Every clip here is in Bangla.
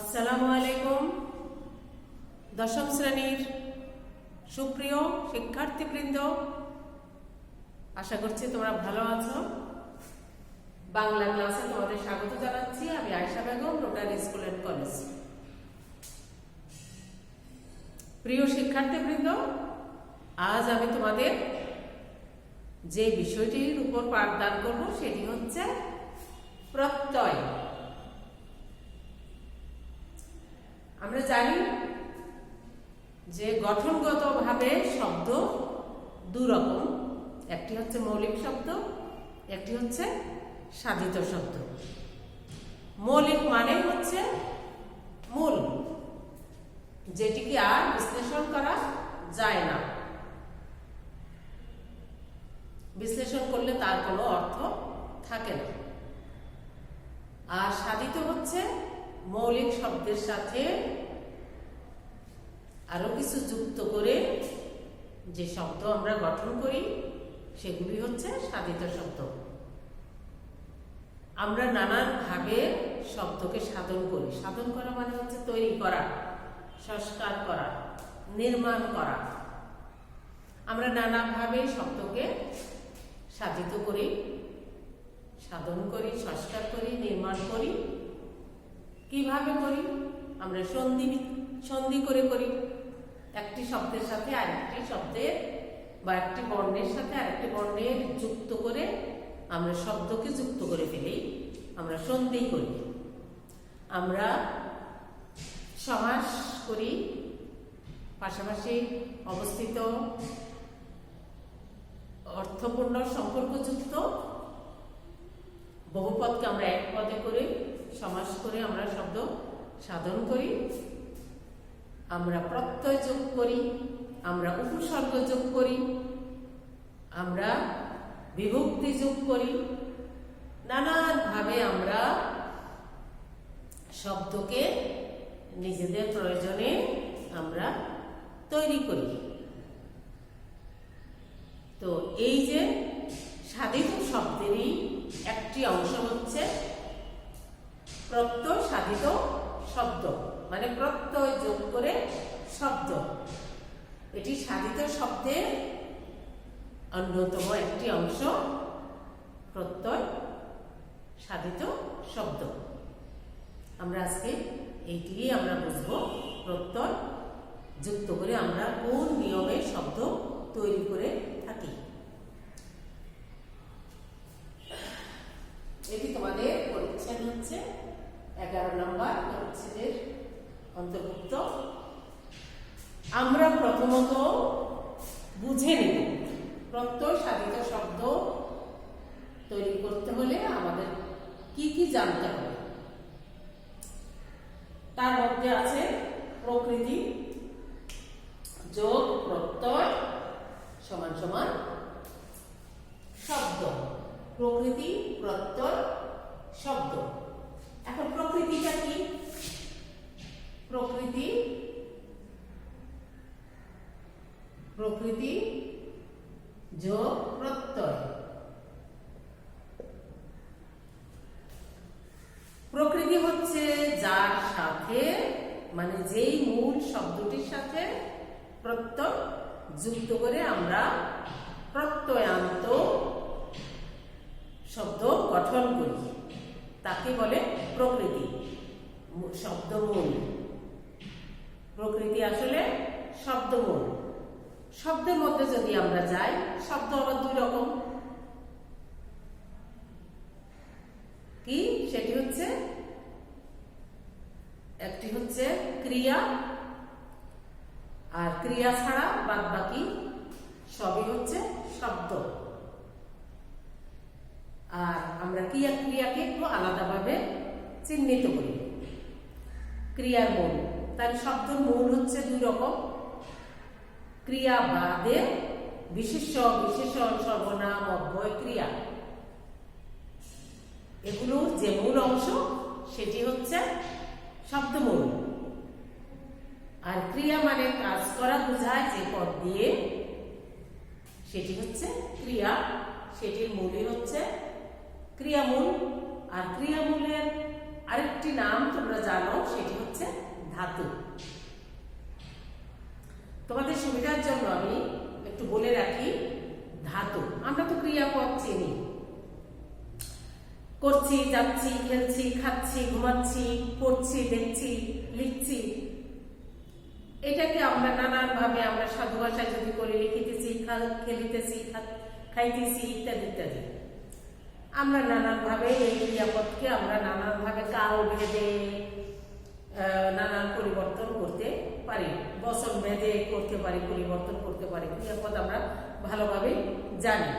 আসসালামু আলাইকুম। দশম শ্রেণীর সুপ্রিয় শিক্ষার্থীবৃন্দ, আশা করছি তোমরা ভালো আছো। বাংলা ক্লাসে তোমাদের স্বাগত জানাচ্ছি। আমি Ayesha Begum, rotary school and college. প্রিয় শিক্ষার্থীবৃন্দ, আজ আমি তোমাদের যে বিষয়টির উপর পাঠদান করব সেটি হচ্ছে প্রত্যয়। আমরা জানি যে গঠনগতভাবে শব্দ দুরকম, একটি হচ্ছে মৌলিক শব্দ, একটি হচ্ছে সাধিত শব্দ। মৌলিক মানে হচ্ছে মূল, যেটিকে আর বিশ্লেষণ করা যায় না। বিশ্লেষণ করলে তার কোনো অর্থ থাকে না। আর সাধিত হচ্ছে মৌলিক শব্দের সাথে আরো কিছু যুক্ত করে যে শব্দ আমরা গঠন করি সেগুলি হচ্ছে সাধিত শব্দ। আমরা নানানভাবে শব্দকে সাধন করি। সাধন করা মানে হচ্ছে তৈরি করা, সংস্কার করা, নির্মাণ করা। আমরা নানাভাবে শব্দকে সাধিত করি, সাধন করি, সংস্কার করি, নির্মাণ করি। কিভাবে করি? আমরা সন্ধি করে করি। একটি শব্দের সাথে আরেকটি শব্দের বা একটি বর্ণের সাথে আরেকটি বর্ণের যুক্ত করে আমরা শব্দকে যুক্ত করে ফেলি, আমরা সন্ধি করি। আমরা সমাস করি, পাশাপাশি অবস্থিত অর্থপূর্ণ সম্পর্কযুক্ত বহুপদকে আমরা এক পদে করে সমাস করে আমরা শব্দ সাধন করি। আমরা প্রত্যয় যোগ করি, আমরা উপসর্গ যোগ করি, আমরা বিভক্তি যোগ করি। নানানভাবে আমরা শব্দকে নিজেদের প্রয়োজনে আমরা তৈরি করি। তো এই যে সাধিত শব্দেরই একটি অংশ হচ্ছে প্রত্যয় সাধিত শব্দ, মানে প্রত্যয় যোগ করে শব্দ। এটি সাধিত শব্দের অন্যতম একটি অংশ, প্রত্যয় সাধিত শব্দ। আমরা আজকে এইটি আমরা বুঝবো, প্রত্যয় যুক্ত করে আমরা কোন নিয়মে শব্দ তৈরি করে থাকি। এটি তোমাদের পরিচ্ছেদ হচ্ছে 11 নম্বর পরিচ্ছেদের অন্তর্ভুক্ত। আমরা প্রথমত বুঝে নেব প্রত্যয় সাধিত শব্দ তৈরি করতে হলে আমাদের কি কি জানতে হবে। তার মধ্যে আছে প্রকৃতি যোগ প্রত্যয় সমান সমান শব্দ। প্রকৃতি, প্রত্যয়, শব্দ। এখন প্রকৃতিটা কি? প্রকৃতি যোগ প্রত্যয়। প্রকৃতি হচ্ছে যার সাথে, মানে যেই মূল শব্দটির সাথে প্রত্যয় যুক্ত করে আমরা প্রত্যয়ান্ত শব্দ গঠন করি, তাকে বলে প্রকৃতি। শব্দমূল। প্রকৃতি আসলে শব্দমূল। শব্দের মধ্যে যদি আমরা যাই, শব্দ আবার দুই রকম। কি? সেটি হচ্ছে, একটি হচ্ছে ক্রিয়া, আর ক্রিয়া ছাড়া বাদ বাকি সবই হচ্ছে শব্দ। আর আমরা ক্রিয়াকে একটু আলাদাভাবে চিহ্নিত করি। ক্রিয়ার মূল, তার শব্দের মূল হচ্ছে দুই রকম। ক্রিয়া বাদে বিশেষ্য, বিশেষণ, সর্বনাম, অব্যয়, ক্রিয়া, এগুলোর যে মূল অংশ সেটি হচ্ছে শব্দমূল। আর ক্রিয়া মানে কাজ করা বোঝায় যে পদ দিয়ে, সেটি হচ্ছে ক্রিয়া। সেটির মূলই হচ্ছে ক্রিয়ামূল। আর ক্রিয়ামূলের আরেকটি নাম তোমরা জানো, সেটি হচ্ছে ধাতু। তোমাদের সুবিধার জন্য আমি একটু বলে রাখি, ধাতু আমরা তো ক্রিয়াপদ চিনি, করছি, যাচ্ছি, খেলছি, খাচ্ছি, ঘুমাচ্ছি, পড়ছি, দেখছি, লিখছি। এটাকে আমরা নানান ভাবে, আমরা সাধু ভাষায় যদি বলি, লিখিতেছি, খেলিতেছি, খাইতেছি, ইত্যাদি ইত্যাদি। আমরা নানান ভাবে এই ক্রিয়াপদকে আমরা নানান ভাবে কাল ভেদে নানান পরিবর্তন করতে পারি, বচন ভেদে করতে পারি, পরিবর্তন করতে পারি। ক্রিয়াপদ আমরা ভালোভাবে জানি।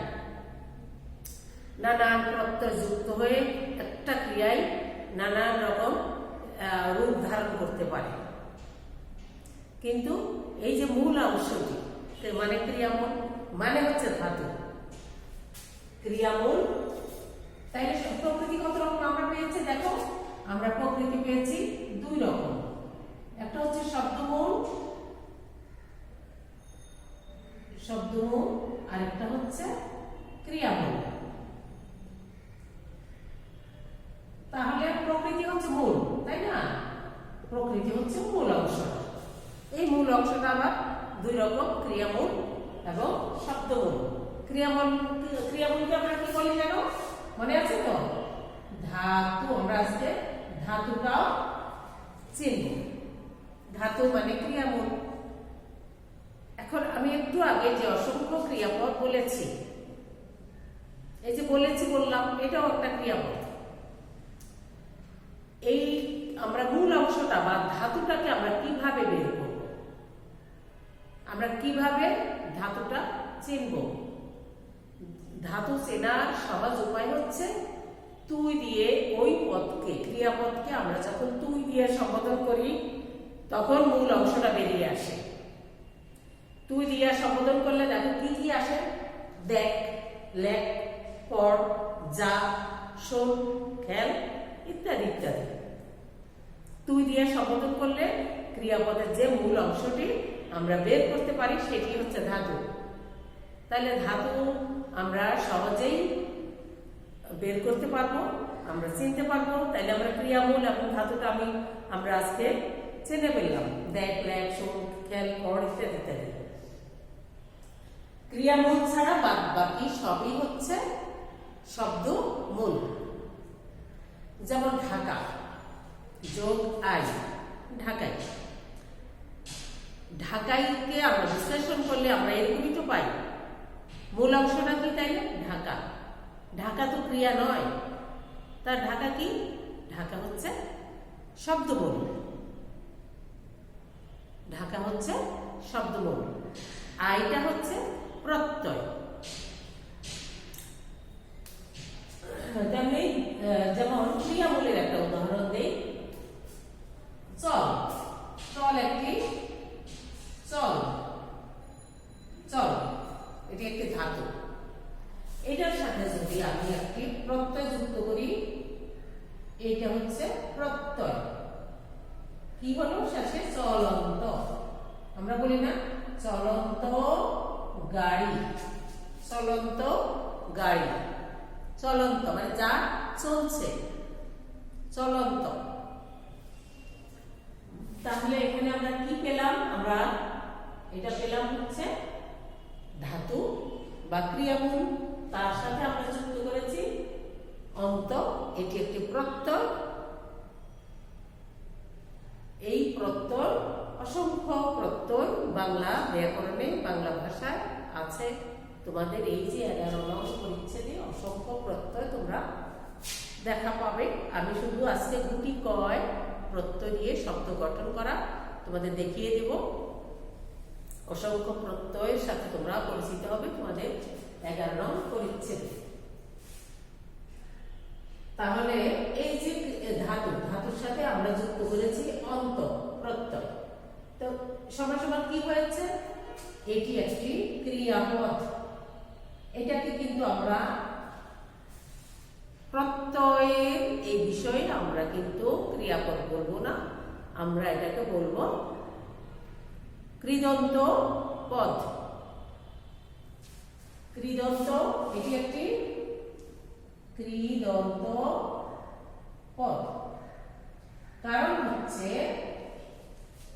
নানান প্রত্যয় যুক্ত হয়ে একটা ক্রিয়ায় নানান রকম রূপ ধারণ করতে পারে। কিন্তু এই যে মূল অংশটি, মানে ক্রিয়ামূল মানে হচ্ছে ধাতু, ক্রিয়ামূল। তাইলে প্রকৃতি কত রকম আমরা পেয়েছি? দেখো, আমরা প্রকৃতি পেয়েছি দুই রকম। একটা হচ্ছে শব্দমূল, আর একটা হচ্ছে ক্রিয়ামূল। তাহলে প্রকৃতি হচ্ছে মূল, তাই না? প্রকৃতি হচ্ছে মূল অংশ। এই মূল অংশটা আবার দুই রকম, ক্রিয়ামূল এবং শব্দমূল। ক্রিয়ামূলকে আমরা কি বলি জানো? মনে আছে তো? ধাতু। আমরা আজকে ধাতুটাও চিনব। ধাতু মানে ক্রিয়ামূল। এখন আমি একটু আগে যে অসংখ্য ক্রিয়াপদ বলেছি, এই যে বললাম, এটাও একটা ক্রিয়াপদ। এই আমরা মূল অংশটা বা ধাতুটাকে আমরা কিভাবে বের করব, আমরা কিভাবে ধাতুটা চিনব? ধাতু চেনার সহজ উপায় হচ্ছে তুই দিয়ে ওই পদকে, ক্রিয়াপদকে আমরা যখন তুই দিয়ে সম্বোধন করি তখন মূল অংশটা বেরিয়ে আসে। তুই দিয়ে সম্বোধন করলে দেখো কি কি আসে? দেখ, লেখ, পড়, যা, শোন, খেল, ইত্যাদি ইত্যাদি। তুই দিয়ে সম্বোধন করলে ক্রিয়াপদের যে মূল অংশটি আমরা বের করতে পারি সেটি হচ্ছে ধাতু। তাহলে ধাতু আমরা সহজেই বের করতে পারবো, আমরা চিনতে পারবো। তাহলে আমরা ক্রিয়ামূল এবং ধাতুটা আমরা আজকে চিনে ফেললাম। দেখ, লেখ, শোন, খেল, পড়, ইত্যাদি ইত্যাদি। ক্রিয়ামূল ছাড়া বাদ বাকি সবই হচ্ছে শব্দমূল। যেমন ঢাকা, যোগ আই, ঢাকাই। ঢাকাইকে আমরা বিশ্লেষণ করলে আমরা এরকমই তো পাই। মূল অংশটা কি? তাইলে ঢাকা। ঢাকা তো ক্রিয়া নয়, তার ঢাকা কি? ঢাকা হচ্ছে শব্দমূল। ঢাকা হচ্ছে শব্দমূল। আইটা হচ্ছে প্রত্যয়। তেমনি যেমন ক্রিয়ামূলের একটা উদাহরণ দেই। চল, চল একটি, চল, চল এটি একটি ধাতু। এটার সাথে যদি আমি একটি প্রত্যয় যুক্ত করি, এটা হচ্ছে প্রত্যয়। কি হলো? শেষে চলন্ত। আমরা বলি না চলন্ত গাড়ি, চলন্ত গাড়ি। চলন্ত মানে যা চলছে, চলন্ত। তাহলে এখানে আমরা কি পেলাম? আমরা এটা পেলাম হচ্ছে ধাতু বা ক্রিয়ামূল। তার সাথে আমরা যুক্ত করেছি অন্ত, এটি একটি প্রত্যয়। এই প্রত্যয়, অসংখ্য প্রত্যয় বাংলা ব্যাকরণে, বাংলা ভাষায় আছে। তোমাদের এই যে 11 নং পরিচ্ছেদে অসংখ্য প্রত্যয় তোমরা দেখা পাবে। আমি শুধু আজকে গুটি কয় প্রত্যয় দিয়ে শব্দ গঠন করা তোমাদের দেখিয়ে দেব। অসংখ্য প্রত্যয়ের সাথে তোমরা পরিচিত হবে তোমাদের 11 নং পরিচ্ছেদে। তাহলে এই যে ধাতু, ধাতুর সাথে আমরা যুক্ত করেছি অন্ত, প্রত্যয়। তো সমান কি হয়েছে? এটি একটি ক্রিয়াপদ। এটাকে কিন্তু আমরা প্রত্যয়ের এই বিষয়ে আমরা কিন্তু ক্রিয়াপদ বলবো না, আমরা এটাকে বলবো কৃদন্ত পদ। কৃদন্ত, এটি একটি কৃদন্ত পদ। কারণ হচ্ছে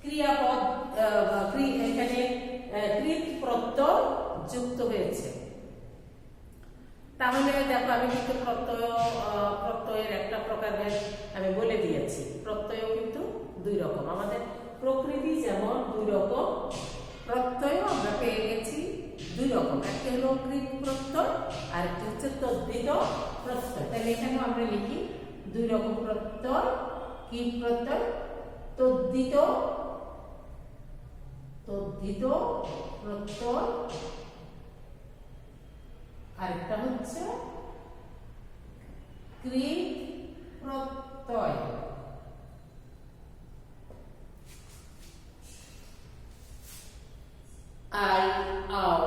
ক্রিয়াপদ এখানে কৃত প্রত্যয় যুক্ত হয়েছে। তাহলে দেখো আমি কিন্তু প্রত্যয়ের একটা প্রকারের আমি বলে দিয়েছি। প্রত্যয় কিন্তু দুই রকম, আমাদের প্রকৃতি যেমন দুই রকম, প্রত্যয় আমরা পেয়ে গেছি দুই রকম, একটা হলো কৃত প্রত্যয় আর একটা হচ্ছে তদ্ধিত প্রত্যয়। তাহলে এখানে আমরা লিখি দুই রকম প্রত্যয়, কৃত প্রত্যয়, তদ্ধিত প্রত্যয়, আরেকটা হচ্ছে কৃত প্রত্যয়। আই, আও,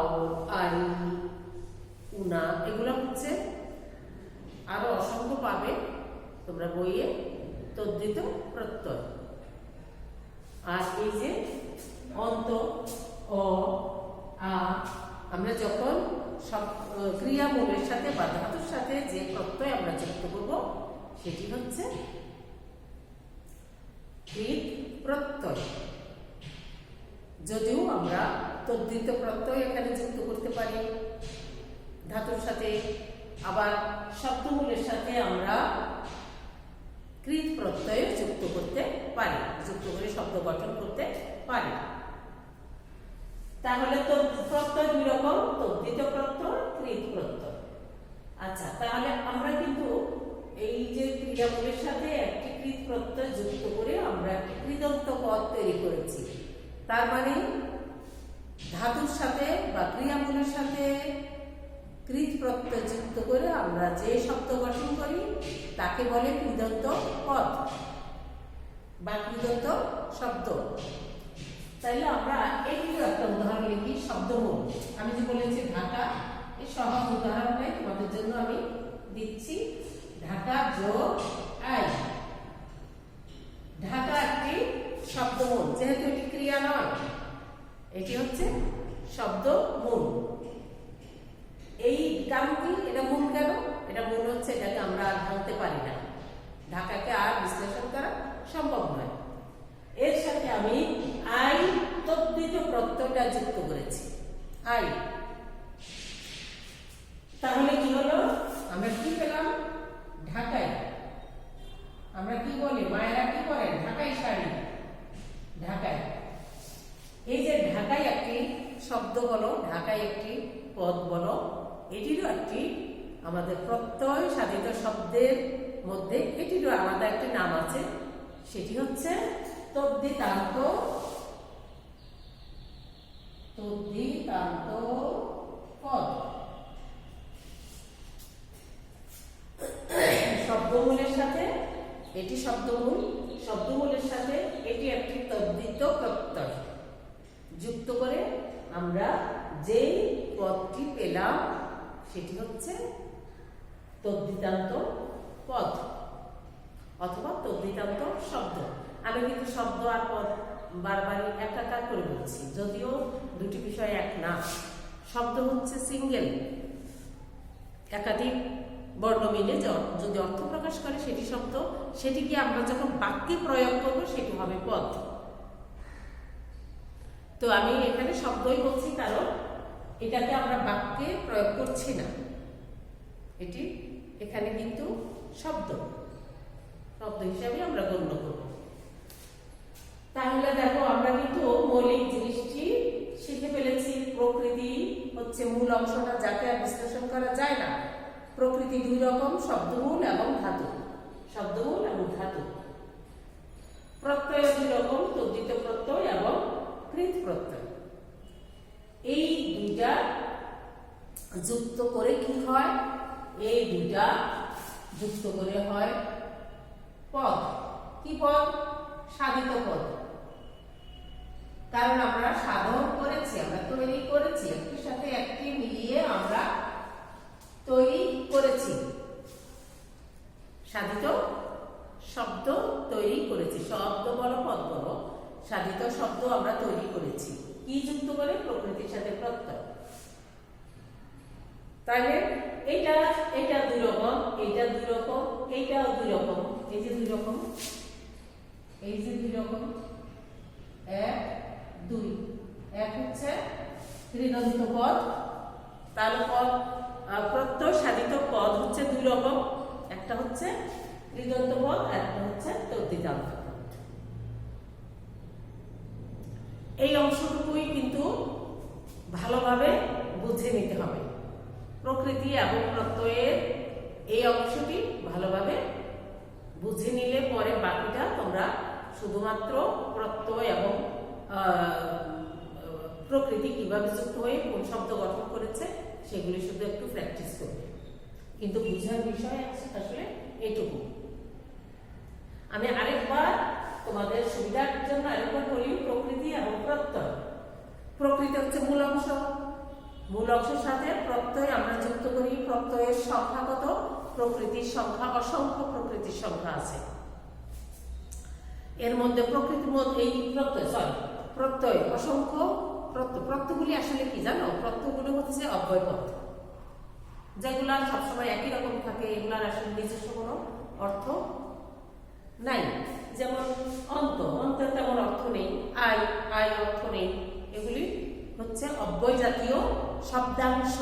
আই, উনা, এগুলো হচ্ছে আরো অসংখ্য পাবে তোমরা বইয়ে তদ্ধিত প্রত্যয়। আর এই যে অন্ত, অ, আ, আমরা যখন সব ক্রিয়ামূলের সাথে বা ধাতুর সাথে যে প্রত্যয় আমরা যুক্ত করব সেটি হচ্ছে কৃত প্রত্যয়। যদিও আমরা তদ্ধিত প্রত্যয় এখানে যুক্ত করতে পারি ধাতুর সাথে, আবার শব্দমূলের সাথে আমরা কৃত প্রত্যয় যুক্ত করতে পারি, যুক্ত করে শব্দ গঠন করতে পারি। তাহলে তো প্রত্যয় দুই রকম, তদ্ধিত প্রত্যয়, কৃত প্রত্যয়। আচ্ছা, তাহলে আমরা কিন্তু এই যে ক্রিয়ামূলের সাথে একটি কৃত প্রত্যয় যুক্ত করে আমরা একটি কৃদন্ত পদ তৈরি করেছি। তার মানে ধাতুর সাথে বা ক্রিয়ামূলের সাথে কৃত প্রত্যয় যুক্ত করে আমরা যে শব্দ গঠন করি তাকে বলে কৃদন্ত পদ বা কৃদন্ত শব্দ। তাইলে আমরা এইগুলো একটা উদাহরণ লিখি। শব্দমূল আমি যে বলেছি ঢাকা, এই সহজ উদাহরণটাই তোমাদের জন্য আমি দিচ্ছি। ঢাকা যোগ আই, ঢাকা একটি শব্দমূল, যেহেতু এটি ক্রিয়া নয়, এটি হচ্ছে শব্দমূল। এই কারণ কি, এটা মূল কেন? এটা মূল হচ্ছে এটাকে আমরা আর ভাঙতে পারি না, ঢাকাকে আর বিশ্লেষণ করা সম্ভব নয়। এর সাথে আমি আই তদ্ধিত প্রত্যয়টা যুক্ত করেছি, আই। তাহলে কি হলো, আমরা কি পেলাম? ঢাকাই। আমরা কি বলি, মায়েরা কি বলেন? ঢাকাই শাড়ি, ঢাকাই। এই যে ঢাকাই একটি শব্দ বলো, ঢাকাই একটি পদ বলো, এটিরও একটি আমাদের প্রত্যয় সাধিত শব্দের মধ্যে এটিরও আলাদা একটি নাম আছে, সেটি হচ্ছে তদ্ধিতান্ত পদ। শব্দমূলের সাথে এটি শব্দমূলের সাথে এটি একটি তদ্ধিত প্রত্যয় যুক্ত করে আমরা যে পদটি পেলাম সেটি হচ্ছে তদ্ধিতান্ত পদ অথবা তদ্ধিতান্ত শব্দ। আমি কিন্তু শব্দ আর পদ বারবারই একাকার করে বলছি, যদিও দুটি বিষয় এক না। শব্দ হচ্ছে সিঙ্গেল, একাধিক বর্ণ মিলে যদি অর্থ প্রকাশ করে সেটি শব্দ, সেটিকে আমরা যখন বাক্যে প্রয়োগ করব সেটি হবে পদ। তো আমি এখানে শব্দই বলছি কারণ এটাকে আমরা বাক্যে প্রয়োগ করছি না, এটি এখানে কিন্তু শব্দ হিসাবে আমরা গণ্য করব। তাহলে দেখো আমরা কিন্তু মৌলিক জিনিসটি শিখে ফেলেছি। প্রকৃতি হচ্ছে মূল অংশটা, যাকে আর বিশ্লেষণ করা যায় না। প্রকৃতি দুই রকম, শব্দমূল এবং ধাতু, শব্দমূল এবং ধাতু। প্রত্যয় দুই রকম, তদ্ধিত প্রত্যয় এবং কৃত প্রত্যয়। এই দুইটা যুক্ত করে কি হয়? এই দুইটা যুক্ত করে হয় পদ। কি পদ? সাধিত পদ। কারণ আমরা সাধন করেছি, আমরা তৈরি করেছি, একটির সাথে একটি মিলিয়ে আমরা তৈরি করেছি, সাধিত শব্দ তৈরি করেছি। শব্দ বলো, পদ বলো, সাধিত শব্দ আমরা তৈরি করেছি। কি যুক্ত করে? প্রকৃতির সাথে প্রত্যয়। তাহলে এটা দুই রকম, এইটা দুই রকম, এইটাও দুই রকম, এই যে দুই রকম, এই যে দুই রকম, এক দুই, এক হচ্ছে কৃদন্ত পদ, তার পদ প্রত্যয় সাধিত পদ হচ্ছে দুই রকম, একটা হচ্ছে কৃদন্ত পদ আর একটা হচ্ছে তদ্ধিতান্ত পদ। এই অংশটুকুই কিন্তু ভালোভাবে বুঝে নিতে হবে। প্রকৃতি এবং প্রত্যয়ের এই অংশটি ভালোভাবে বুঝে নিলে পরে বাকিটা তোমরা শুধুমাত্র প্রত্যয় এবং প্রকৃতি কিভাবে যুক্ত হয়ে কোন শব্দ গঠন করেছে সেগুলি শুধু একটু প্র্যাকটিস করবে, কিন্তু বুঝার বিষয় আসলে এইটুকু। আমি আরেকবার তোমাদের সুবিধার জন্য আরেকবার বলি, প্রকৃতি এবং প্রত্যয়। প্রকৃতি হচ্ছে মূল অংশ, মূল অংশের সাথে প্রত্যয় আমরা যুক্ত করি। প্রত্যয়ের সংখ্যা কত? প্রকৃতির সংখ্যা অসংখ্য, প্রকৃতির সংখ্যা আছে। এর মধ্যে প্রকৃতির মধ্যে এই প্রত্যয় অসংখ্য প্রত্যয়গুলি আসলে কি জানো? প্রত্যয়গুলো হচ্ছে অব্যয়পদ, যেগুলা সবসময় একই রকম থাকে, এগুলার আসলে নিজস্ব কোনো অর্থ নাই। যেমন অন্তের তেমন অর্থ নেই, আয় অর্থ নেই। এগুলি হচ্ছে অব্যয় জাতীয় শব্দাংশ,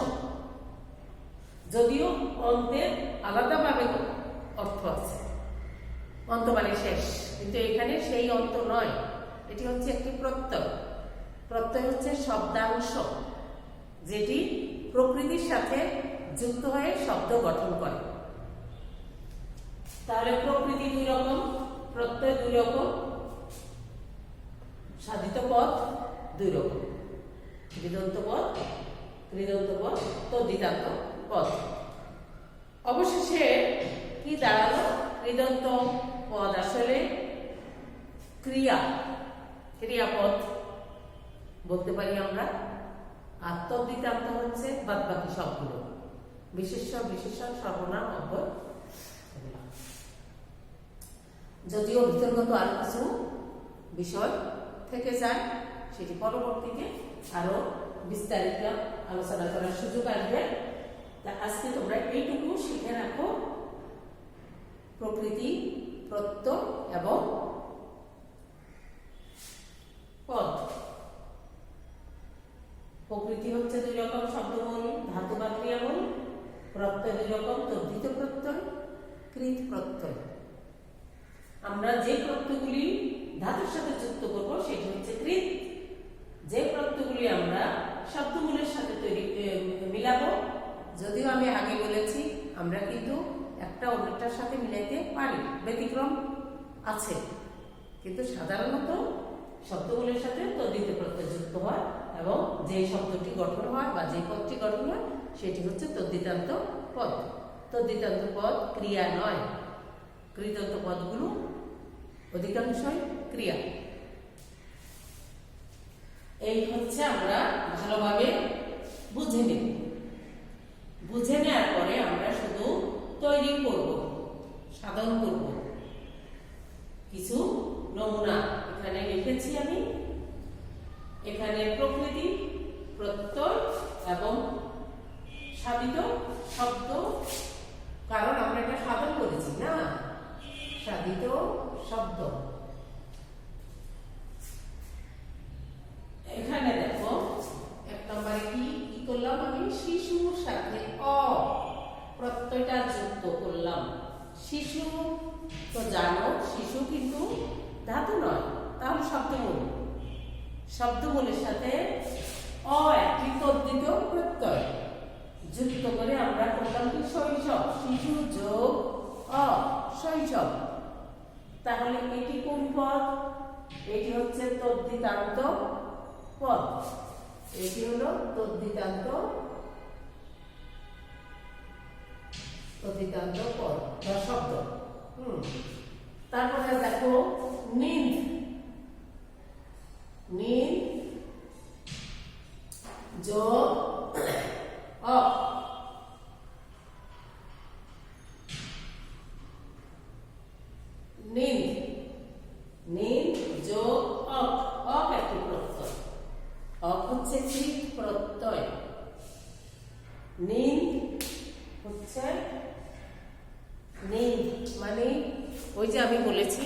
যদিও অন্তের আলাদাভাবে অর্থ আছে, অন্ত মানে শেষ, কিন্তু এখানে সেই অন্ত নয়, এটি হচ্ছে একটি প্রত্যয়। প্রত্যয় হচ্ছে শব্দাংশ যেটি প্রকৃতির সাথে যুক্ত হয়ে শব্দ গঠন করে। তাহলে প্রকৃতি দুই রকম, প্রত্যয় দুই রকম, সাধিত পদ দুই রকম, কৃদন্ত পদ, তদ্ধিতান্ত পদ। অবশেষে কি দাঁড়ালো? কৃদন্ত পদ আসলে ক্রিয়াপদ বলতে পারি আমরা, আর তদ্ধিতান্ত হচ্ছে বাদ বাকি সবগুলো, বিশেষণ, সর্বনাম, অব্যয়। যদিও ভিতরগত আরো কিছু বিষয় থেকে যায়, সেটি পরবর্তীতে আরো বিস্তারিত আলোচনা করার সুযোগ আসবে। তা আজকে তোমরা এইটুকু শিখে রাখো, প্রকৃতি, প্রত্যয় এবং পদ। প্রকৃতি হচ্ছে দুই রকম, শব্দমূল, ধাতু বা ক্রিয়ামূল। প্রত্যয় দুই রকম, তদ্ধিত প্রত্যয়, কৃত প্রত্যয়। আমরা যে প্রত্যয়গুলি ধাতুর সাথে যুক্ত করব সেটি হচ্ছে কৃত। যে প্রত্যয়গুলি আমরা শব্দমূলের সাথে মিলাবো, যদিও আমি আগে বলেছি আমরা কিন্তু একটা অন্যটার সাথে মিলাইতে পারি, ব্যতিক্রম আছে, কিন্তু সাধারণত শব্দমূলের সাথে তদ্ধিত প্রত্যয় যুক্ত হয় এবং যে শব্দটি গঠন হয় বা যে পদটি গঠন হয় সেটি হচ্ছে তদ্ধিতান্ত পদ। তদ্ধিতান্ত পদ ক্রিয়া নয়, কৃদন্ত পদগুলো অধিকাংশই ক্রিয়া। এই হচ্ছে আমরা ভালোভাবে বুঝে নেব। বুঝে নেওয়ার পরে আমরা শুধু তৈরি করব, সাধন করব। কিছু নমুনা এখানে লিখেছি আমি। এখানে প্রকৃতি, প্রত্যয় এবং সাধিত শব্দ, কারণ আমরা এটা সাধন করেছি না, সাধিত শব্দ। এখানে দেখো এক নম্বরে কি করলাম আমি? শিশুর সাথে প্রত্যয়টা যুক্ত করলাম। শিশু তো জানো, শিশু কিন্তু ধাতু নয়, তাহলে শব্দমূল। শব্দমূলের সাথে একটি তদ্ধিত প্রত্যয় যুক্ত করে আমরা করলাম কি? শৈশব। শিশু যোগ শৈশব। তাহলে এটি কোন পদ? এটি হচ্ছে তদ্ধিতান্ত পদ। এটি হলো তদ্ধিতান্ত পদ বা শব্দ। তারপরে দেখো নিন্দ যোগ নিন্দ যোগ একটি প্রত্যয়। হচ্ছে কৃত প্রত্যয়। নিন্দ হচ্ছে নিন্দ মানে ওই যে আমি বলেছি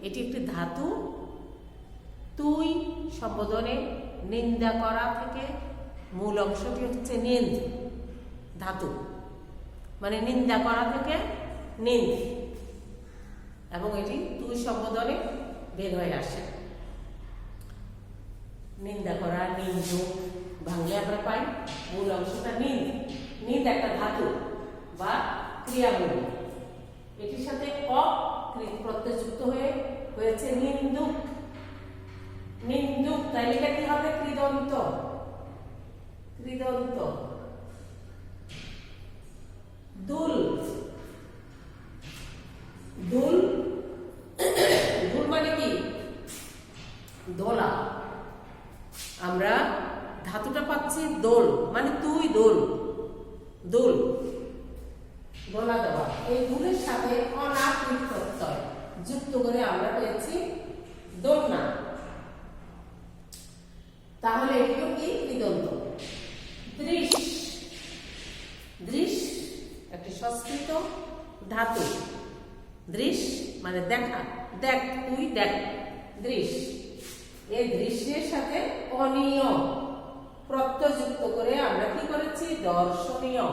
এটি একটি ধাতু। তুই সম্বোধনে নিন্দা করা থেকে মূল অংশটি হচ্ছে নিন্দ ধাতু, মানে নিন্দা করা থেকে নিন্দ, এবং এটি তুই সম্বোধনে বের হয়ে আসে। নিন্দা করা, নিন্দুক বাংলা আমরা পাই মূল অংশটা নিন্দ। নিন্দ একটা ধাতু বা ক্রিয়ামূল, এটির সাথে অকৃত প্রত্যয় যুক্ত হয়েছে নিন্দুক। নিন্দুক, তাই এটা কি হবে? কৃদন্ত। কৃদন্ত। দুল। দুল, দুল মানে কি? দোলা। আমরা ধাতুটা পাচ্ছি দোল, মানে তুই দোল। দোল, দোলা দেওয়া। এই দুলের সাথে অনাকৃত প্রত্যয় যুক্ত করে আমরা পেয়েছি দোলনা। তাহলে এটিও কি? কৃদন্ত। দৃশ। দৃশ একটি সংস্কৃত ধাতু। দৃশ মানে দেখা, দেখ, তুই দেখ। দৃশ, এই দৃশ্যের সাথে অনীয় প্রত্যয় যুক্ত করে আমরা কি করেছি? দর্শনীয়।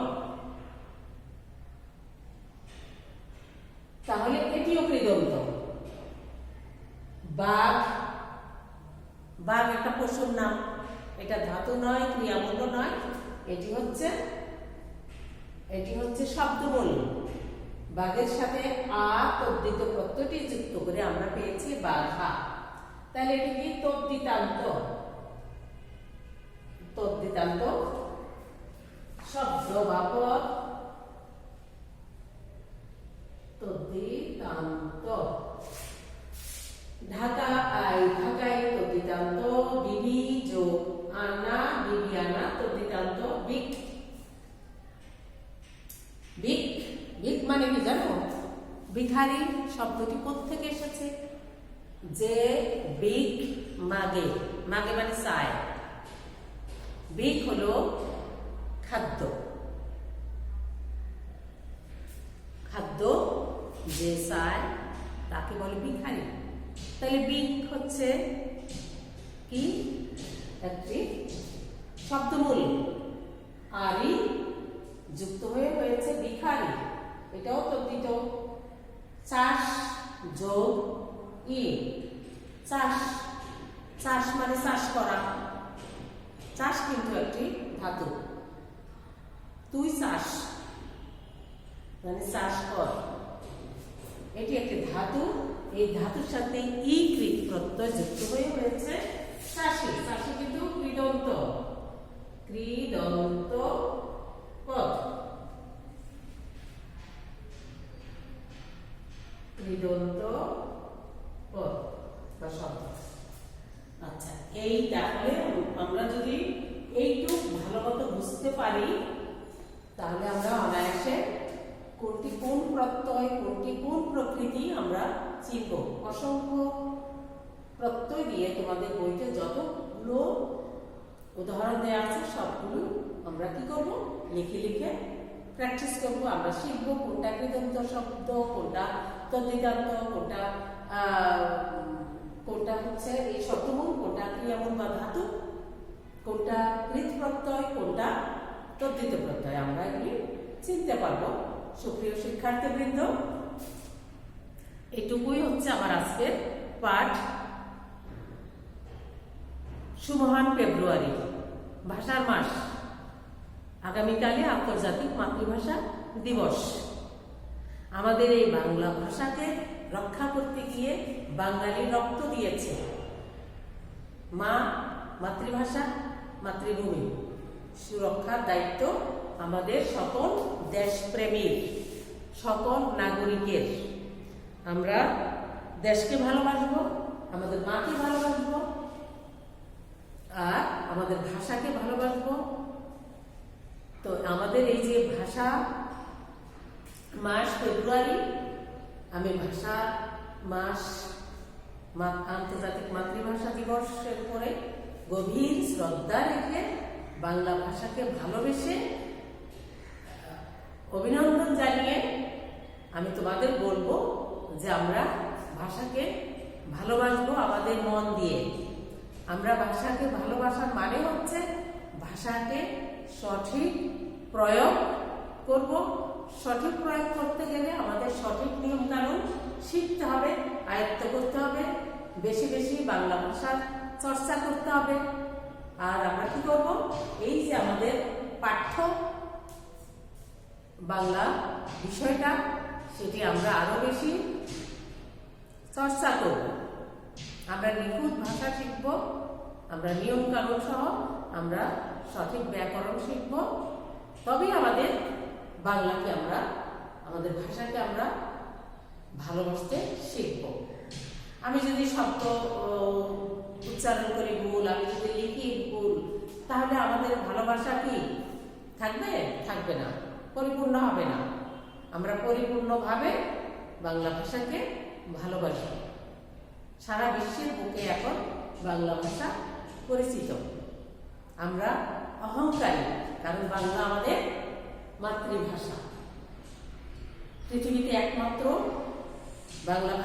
তাহলে এটিও কৃদন্ত। বাঘ। বাঘ একটা পশুর নাম, এটা ধাতু নয়, ক্রিয়ামূল নয়, এটি হচ্ছে শব্দমূল। বাঘের সাথে আ তদ্ধিত প্রত্যয়টি যুক্ত করে আমরা পেয়েছি বাঘা। তাহলে এটি কি? তদ্ধিতান্ত। তদ্ধিতান্ত শব্দ বা পদ। তদ্ধিতান্ত। ঢাকা আই, ঢাকাই তদ্ধিতান্ত। ডিবি যোগ আনা, ডিবিয়ানা তদ্ধিতান্ত। বিক। বিক, বিক মানে কি জানো? ভিখারি শব্দটি কোত্থেকে এসেছে? যে বিক মাগে, মাগে মানে চায়। বিক হলো খাদ্য। খাদ্য যে চায় তাকে বলে ভিখারি। তাহলে বিক হচ্ছে কি? একটি শব্দমূল। আরি যুক্ত হয়েছে ভিখারি, এটাও তদ্ধিত। চাষ যোগ ই, চাষ। চাষ মানে চাষ করা। চাষ কিন্তু একটি ধাতু। তুই চাষ মানে চাষ কর, এটি একটি ধাতু। এই ধাতুর সাথে ই কৃত প্রত্যয় যুক্ত হয়েছে চাষি। চাষি কিন্তু কৃদন্ত। কৃদন্ত পদ। কৃদন্ত পদ বা শব্দ। আচ্ছা, এই তাহলে আমরা যদি এইটুকু ভালো মতো বুঝতে পারি, তাহলে আমরা অনায়াসে কোনটি কোন প্রত্যয়, কোনটি কোন প্রকৃতি আমরা চিনব। অসংখ্য প্রত্যয় দিয়ে তোমাদের বইতে যতগুলো উদাহরণ দেওয়া আছে সবগুলো আমরা কি করব? লিখে লিখে প্র্যাকটিস করব। আমরা শিখব কোনটা কৃদন্ত শব্দ, কোনটা তদ্ধিতান্ত, কোনটা হচ্ছে এই শব্দমূল, কোনটা ক্রিয়ামূল বা ধাতু, কোনটা কৃত প্রত্যয়, কোনটা তদ্ধিত প্রত্যয়, আমরা এগুলি চিনতে পারবো। সুপ্রিয় শিক্ষার্থীবৃন্দ, এটুকুই হচ্ছে আমার আজকের পাঠ। সুমহান ফেব্রুয়ারি, ভাষার মাস। আগামীকালে আন্তর্জাতিক মাতৃভাষা দিবস। আমাদের এই বাংলা ভাষাকে রক্ষা করতে গিয়ে বাঙালি রক্ত দিয়েছে। মা, মাতৃভাষা, মাতৃভূমি সুরক্ষার দায়িত্ব আমাদের সকল দেশপ্রেমীর, সকল নাগরিকের। আমরা দেশকে ভালোবাসবো, আমাদের মাকে ভালোবাসবো, আর আমাদের ভাষাকে ভালোবাসবো। তো আমাদের এই যে ভাষা মাস ফেব্রুয়ারি, আমি ভাষা মাস আন্তর্জাতিক মাতৃভাষা দিবসের উপরে গভীর শ্রদ্ধা রেখে বাংলা ভাষাকে ভালোবেসে অভিনন্দন জানিয়ে আমি তোমাদের বলবো যে আমরা ভাষাকে ভালোবাসবো আমাদের মন দিয়ে। আমরা ভাষাকে ভালোবাসার মানে হচ্ছে ভাষাকে সঠিক প্রয়োগ করব। সঠিক প্রয়োগ করতে গেলে আমাদের সঠিক নিয়ম কানুন শিখতে হবে, আয়ত্ত করতে হবে, বেশি বেশি বাংলা ভাষার চর্চা করতে হবে। আর আমরা কি করব, এই যে আমাদের পাঠ্য বাংলা বিষয়টা, সেটি আমরা আরো বেশি চর্চা করব। আমরা নিখুঁত ভাষা শিখব, আমরা নিয়ম কানুন সহ আমরা সঠিক ব্যাকরণ শিখব। তবেই আমাদের বাংলাকে আমরা, আমাদের ভাষাকে আমরা ভালোবাসতে শিখব। আমি যদি শব্দ উচ্চারণ করি ভুল, আমি যদি লিখি ভুল, তাহলে আমাদের ভালোবাসা কি থাকবে? থাকবে না, পরিপূর্ণ হবে না। আমরা পরিপূর্ণভাবে বাংলা ভাষাকে ভালোবাসি। সারা বিশ্বের বুকে এখন বাংলা ভাষা পরিচিত। আমরা অহংকারী, কারণ বাংলা আমাদের মাতৃভাষা। পৃথিবীতে একমাত্র বাংলা ভাষা